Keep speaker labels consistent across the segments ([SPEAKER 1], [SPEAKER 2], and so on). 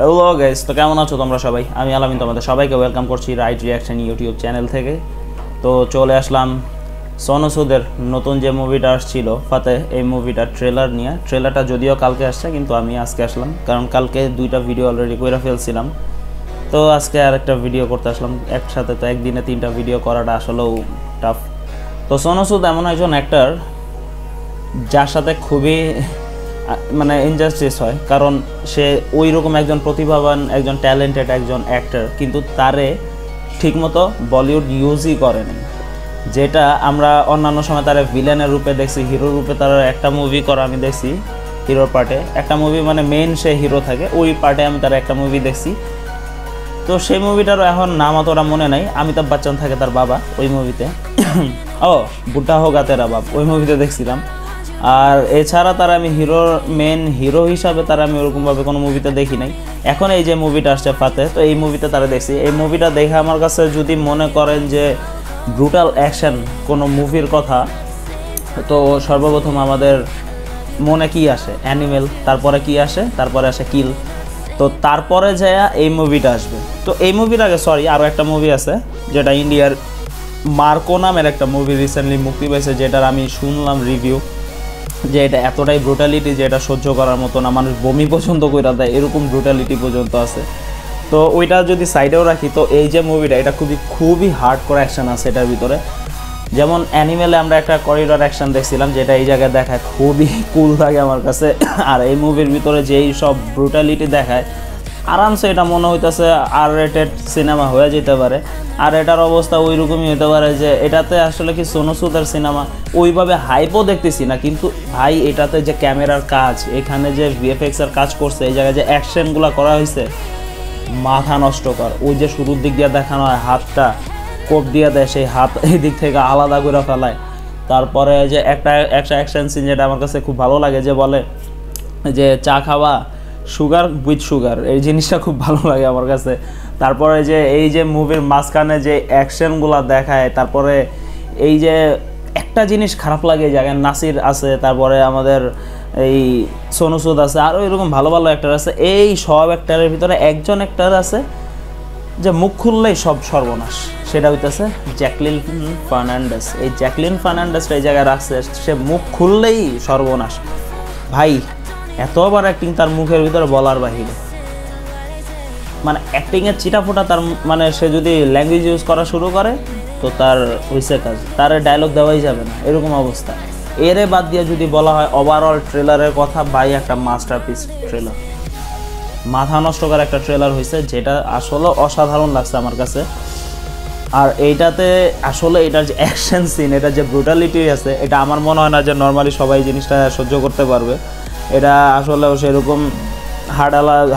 [SPEAKER 1] Hello guys, তো কেমন আছো তোমরা সবাই? আমি আলামিন তোমাদের সবাইকে ওয়েলকাম করছি রাইট রিয়াকশন ইউটিউব চ্যানেল থেকে। তো চলে আসলাম সোনু সুদের নতুন যে মুভিটা আসছিল ফাতে, এই মুভিটার ট্রেলার নিয়ে। ট্রেলারটা যদিও কালকে আসছে, কিন্তু আমি আজকে আসলাম কারণ কালকে দুইটা ভিডিও অলরেডি করে ফেলছিলাম। তো আজকে আরেকটা ভিডিও করতে আসলাম একসাথে। তো একদিনে 3টা ভিডিও করাটা আসলেও টাফ। তো সোনু সুদ এমন একজন অ্যাক্টর যার সাথে খুবই মানে ইনজাস্টিস হয়, কারণ সে ওই রকম একজন প্রতিভাবান, একজন ট্যালেন্টেড একজন অ্যাক্টর, কিন্তু তারে ঠিকমতো বলিউড ইউজই করেনি। যেটা আমরা অন্যান্য সময় তারা ভিলেনের রূপে দেখছি, হিরোর রূপে তারা একটা মুভি করা আমি দেখছি। হিরোর পার্টে একটা মুভি, মানে মেইন সে হিরো থাকে, ওই পার্টে আমি তার একটা মুভি দেখছি। তো সেই মুভিটারও এখন নাম অতটা মনে নাই। অমিতাভ বচ্চন থাকে তার বাবা ওই মুভিতে। ও বুড্ঢা হোগা তেরা বাপ, ওই মুভিতে দেখছিলাম। আর এছাড়া তারা আমি মেন হিরো হিসাবে তারা আমি ওরকমভাবে কোনো মুভিতে দেখি নাই। এখন এই যে মুভিটা আসছে ফাতে, তো এই মুভিতে তারা দেখছি। এই মুভিটা দেখে আমার কাছে যদি মনে করেন যে ব্রুটাল অ্যাকশন কোনো মুভির কথা, তো সর্বপ্রথম আমাদের মনে কি আসে? অ্যানিমেল। তারপরে কি আসে? তারপরে আসে কিল। তো তারপরে যায় এই মুভিটা আসবে। তো এই মুভির আগে আরও একটা মুভি আছে, যেটা ইন্ডিয়ার মার্কো নামের একটা মুভি রিসেন্টলি মুক্তি পেয়েছে, যেটার আমি শুনলাম রিভিউ যে এটা এতটাই ব্রুটালিটি যে এটা সহ্য করার মতো না, মানুষ বমি পছন্দ করে দেয়, এরকম ব্রুটালিটি পর্যন্ত আছে। তো ওইটা যদি সাইডেও রাখি, তো এই যে মুভিটা এটা খুবই হার্ড করে অ্যাকশন আছে এটার ভিতরে। যেমন অ্যানিমেলে আমরা একটা করিডর অ্যাকশন দেখছিলাম, যেটা এই জায়গায় দেখায় খুবই কুল লাগে আমার কাছে। আর এই মুভির ভিতরে যেই সব ব্রুটালিটি দেখায়, আরামসে এটা মনে হইতেছে আর রেটেড সিনেমা হয়ে যেতে পারে। আর এটার অবস্থা ওই রকমই হতে পারে যে এটাতে আসলে কি সোনু সুদের সিনেমা ওইভাবে হাইপও দেখতেছি না, কিন্তু ভাই এটাতে যে ক্যামেরার কাজ, এখানে যে ভিএফএক্সের কাজ করছে, এই জায়গায় যে অ্যাকশনগুলো করা হয়েছে মাথা নষ্টকর। ওই যে শুরুর দিক দিয়ে দেখানো হয় হাতটা কোপ দিয়ে দেয়, সেই হাত এই দিক থেকে আলাদা করে ফেলায়। তারপরে যে একটা অ্যাকশন সিন যেটা আমার কাছে খুব ভালো লাগে, যে বলে যে চা খাওয়া সুগার উইথ সুগার, এই জিনিসটা খুব ভালো লাগে আমার কাছে। তারপরে যে এই যে মুভির মাঝখানে যে অ্যাকশনগুলো দেখায়, তারপরে এই যে একটা জিনিস খারাপ লাগে, এই জায়গায় নাসির আছে, তারপরে আমাদের এই সোনু সুদ আছে, আরও এরকম ভালো ভালো অ্যাক্টর আছে। এই সব অ্যাক্টরের ভিতরে একজন অ্যাক্টর আছে যে মুখ খুললেই সব সর্বনাশ, সেটা হইতেছে জ্যাকলিন ফার্নান্ডেস। এই জ্যাকলিন ফার্নান্ডেসটা এই জায়গায় রাখছে, সে মুখ খুললেই সর্বনাশ। ভাই এতবার অ্যাক্টিং তার মুখের ভিতরে বলার বাহিরে, মানে অ্যাক্টিংয়ের চিটাফোটা তার, মানে সে যদি ল্যাঙ্গুয়েজ ইউজ করা শুরু করে তো তার হইছে কাজ, তার ডায়লগ দেওয়াই যাবে না, এরকম অবস্থা। এরে বাদ দিয়ে যদি বলা হয় ওভারঅল ট্রেলারের কথা, ভাই একটা মাস্টারপিস ট্রেলার, মাথা নষ্টকর একটা ট্রেলার হয়েছে, যেটা আসলে অসাধারণ লাগছে আমার কাছে। আর এইটাতে আসলে এটার যে অ্যাকশন সিন, এটা যে ব্রুটালিটি আছে, এটা আমার মনে হয় না যে নর্মালি সবাই জিনিসটা সহ্য করতে পারবে। এটা আসলেও সেরকম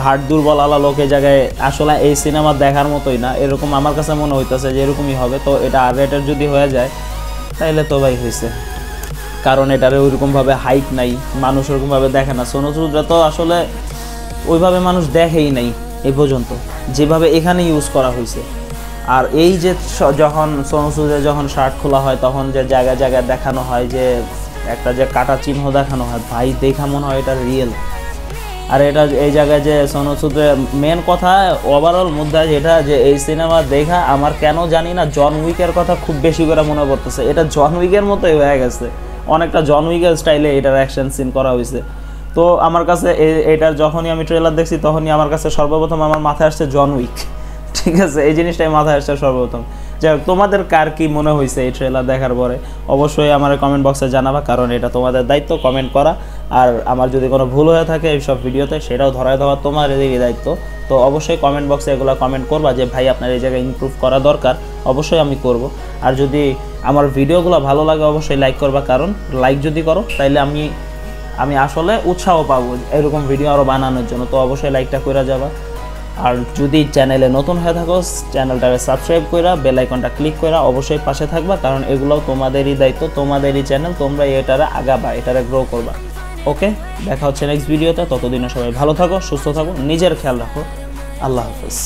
[SPEAKER 1] হার্ট দুর্বল আলা লোকের জায়গায় আসলে এই সিনেমা দেখার মতোই না, এরকম আমার কাছে মনে হইতেছে যে এরকমই হবে। তো এটা আর রেটের যদি হয়ে যায় তাইলে তো ভাই হয়েছে, কারণ এটারে ওইরকমভাবে হাইপ নাই, মানুষ ওরকমভাবে দেখে না। সোনু সুদরা তো আসলে ওইভাবে মানুষ দেখেই নাই এই পর্যন্ত, যেভাবে এখানে ইউজ করা হয়েছে। আর এই যে যখন সোনু সুদের যখন শার্ট খোলা হয়, তখন যে জায়গায় জায়গায় দেখানো হয় যে একটা যে কাটা চিহ্ন দেখানো হয়, ভাই দেখা মনে হয় এটা রিয়েল। আর এটা এই জায়গায় যে সোনু সুদের মেন কথা ওভারঅল মুদ্রা যেটা, যে এই সিনেমা দেখা আমার কেন জানি না জন উইকের কথা খুব বেশি করে মনে পড়তেছে। এটা জন উইকের মতোই হয়ে গেছে, অনেকটা জন উইকের স্টাইলে এটার অ্যাকশন সিন করা হয়েছে। তো আমার কাছে এটার যখনই আমি ট্রেলার দেখছি, তখনই আমার কাছে সর্বপ্রথম আমার মাথায় আসছে জন উইক। ঠিক আছে, এই জিনিসটাই মাথায় আসছে সর্বপ্রথম। যাই হোক, তোমাদের কার কি মনে হয়েছে এই ট্রেলার দেখার পরে অবশ্যই আমার কমেন্ট বক্সে জানাবা, কারণ এটা তোমাদের দায়িত্ব কমেন্ট করা। আর আমার যদি কোনো ভুল হয়ে থাকে এই সব ভিডিওতে, সেটাও ধরায় দেওয়া তোমার এই দায়িত্ব। তো অবশ্যই কমেন্ট বক্সে এগুলো কমেন্ট করবা যে ভাই আপনার এই জায়গায় ইমপ্রুভ করা দরকার, অবশ্যই আমি করব। আর যদি আমার ভিডিওগুলো ভালো লাগে অবশ্যই লাইক করবা, কারণ লাইক যদি করো তাইলে আমি আসলে উৎসাহ পাবো এরকম ভিডিও আরও বানানোর জন্য। তো অবশ্যই লাইকটা করে যাবা। আর যদি চ্যানেলে নতুন হয়ে থাকো, চ্যানেলটাকে সাবস্ক্রাইব করে বেল আইকনটা ক্লিক করে অবশ্যই পাশে থাকবা, কারণ এগুলোও তোমাদেরই দায়িত্ব, তোমাদেরই চ্যানেল, তোমরা এটারে আগাবা, এটারে গ্রো করবা। ওকে, দেখা হচ্ছে নেক্সট ভিডিওতে। ততদিনে সবাই ভালো থাকো, সুস্থ থাকো, নিজের খেয়াল রাখো। আল্লাহ হাফেজ।